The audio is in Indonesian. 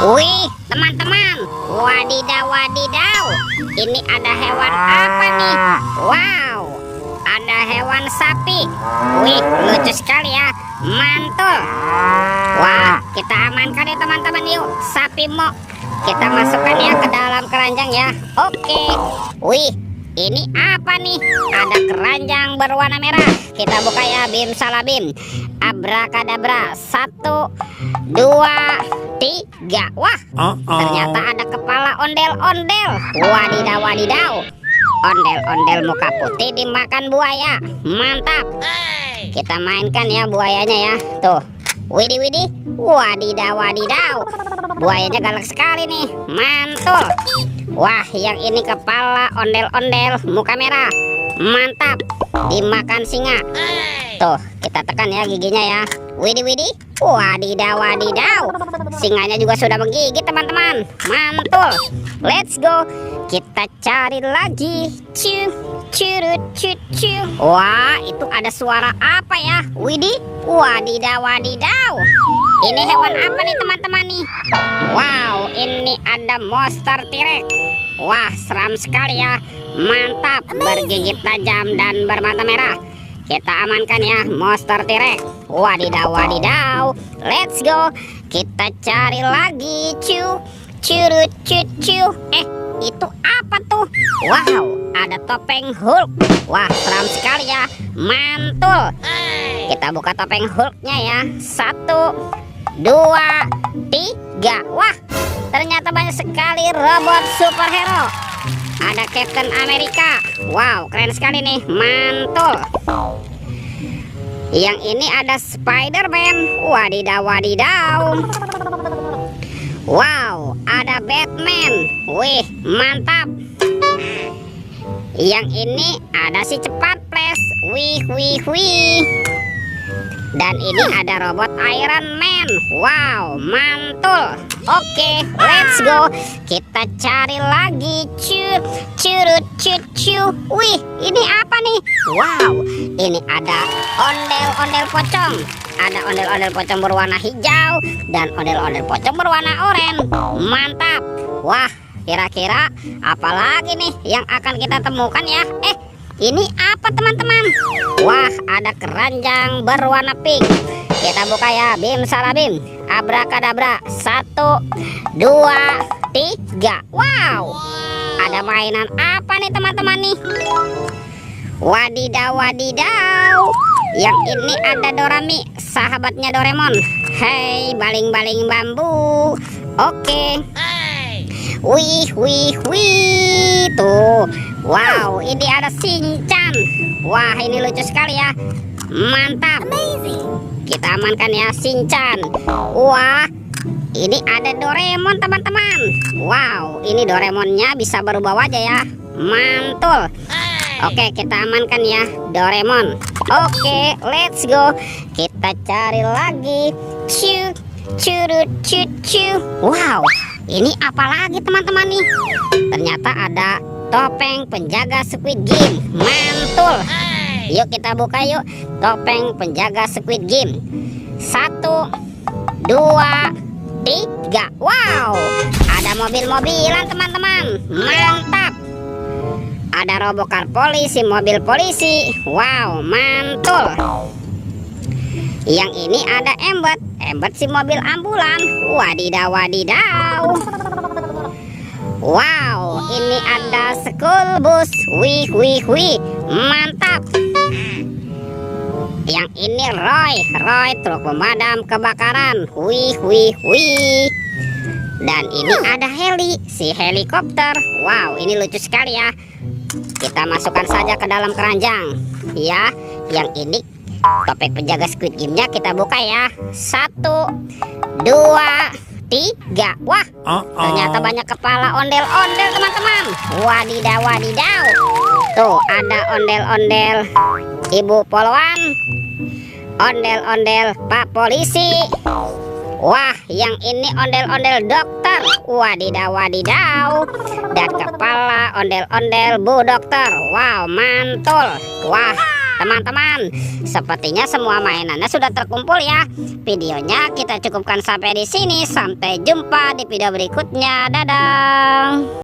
Wih, teman-teman, wadidaw, wadidaw. Ini ada hewan apa nih? Wow, ada hewan sapi. Wih, lucu sekali ya, mantul. Wah, kita amankan ya teman-teman, yuk. Sapi mo, kita masukkan ya ke dalam keranjang ya. Oke. Wih, ini apa nih? Ada keranjang berwarna merah. Kita buka ya, bim salabim. Abrakadabra. 1, 2, 3. Wah, ternyata ada kepala ondel-ondel. Wadidaw, wadidaw. Ondel-ondel muka putih dimakan buaya. Mantap. Kita mainkan ya buayanya ya. Tuh. Widih, widih. Wadidaw, wadidaw. Buayanya galak sekali nih. Mantul. Wah, yang ini kepala ondel-ondel muka merah. Mantap. Dimakan singa. Tuh, kita tekan ya giginya ya. Widih, widih. Wadidaw, wadidaw. Singanya juga sudah menggigit teman-teman. Mantul. Let's go. Kita cari lagi. Cu, curut, cu. Wah, itu ada suara apa ya? Widih. Wadidaw, wadidaw. Ini hewan apa nih teman-teman nih? Wow, ini ada monster T-Rex. Wah, seram sekali ya. Mantap, bergigit tajam dan bermata merah. Kita amankan ya monster T-Rex. Wadidaw, wadidaw. Let's go. Kita cari lagi. Cu, curut, cu. Itu apa tuh? Wow, ada topeng Hulk. Wah, seram sekali ya. Mantul. Kita buka topeng Hulknya ya. 1, 2, 3. Wah, ternyata banyak sekali robot superhero. Ada Captain America. Wow, keren sekali nih. Mantul. Yang ini ada Spider-Man. Wadidaw, wadidaw. Wow, ada Batman. Wih, mantap. Yang ini ada si cepat Flash. Wih, wih, wih. Dan ini ada robot Iron Man. Wow, mantul. Oke, let's go. Kita cari lagi. Curut, cu. Wih, ini apa nih? Wow, ini ada ondel-ondel pocong. Ada ondel-ondel pocong berwarna hijau dan ondel-ondel pocong berwarna oranye. Mantap. Wah, kira-kira apa lagi nih yang akan kita temukan ya? Ini apa teman-teman? Wah, ada keranjang berwarna pink. Kita buka ya, bim salabim. Abrakadabra. 1, 2, 3. Wow, ada mainan apa nih teman-teman nih? Wadidaw, wadidaw. Yang ini ada Dorami, sahabatnya Doraemon. Hei, baling-baling bambu. Oke. Wih, wih, wih. Tuh. Wow, ini ada Shinchan. Wah, ini lucu sekali ya. Mantap. Kita amankan ya Shinchan. Wah, ini ada Doraemon teman-teman. Wow, ini Doraemonnya bisa berubah wajah ya. Mantul. Oke, kita amankan ya Doraemon. Oke, let's go. Kita cari lagi. Curut, cu. Wow, ini apa lagi teman-teman nih? Ternyata ada topeng penjaga Squid Game. Mantul. Yuk kita buka yuk. Topeng penjaga Squid Game. 1, 2, 3. Wow, ada mobil-mobilan teman-teman. Mantap. Ada robokar polisi, mobil polisi. Wow, mantul. Yang ini ada Embet si mobil ambulan. Wadidaw, wadidaw. Wow, ini ada school bus. Wih, wih, wih. Mantap. Yang ini Roy truk pemadam kebakaran. Wih, wih, wih. Dan ini ada heli, si helikopter. Wow, ini lucu sekali ya. Kita masukkan saja ke dalam keranjang. Ya, yang ini topeng penjaga Squid Game-nya kita buka ya. 1, 2, 3. Wah, ternyata banyak kepala ondel-ondel teman-teman. Wadidaw, wadidaw. Tuh, ada ondel-ondel Ibu Polwan, ondel-ondel Pak Polisi. Wah, yang ini ondel-ondel dokter. Wadidaw, wadidaw. Dan kepala ondel-ondel Bu Dokter. Wow, mantul. Wah, Teman-teman, sepertinya semua mainannya sudah terkumpul ya. Videonya kita cukupkan sampai di sini. Sampai jumpa di video berikutnya. Dadah.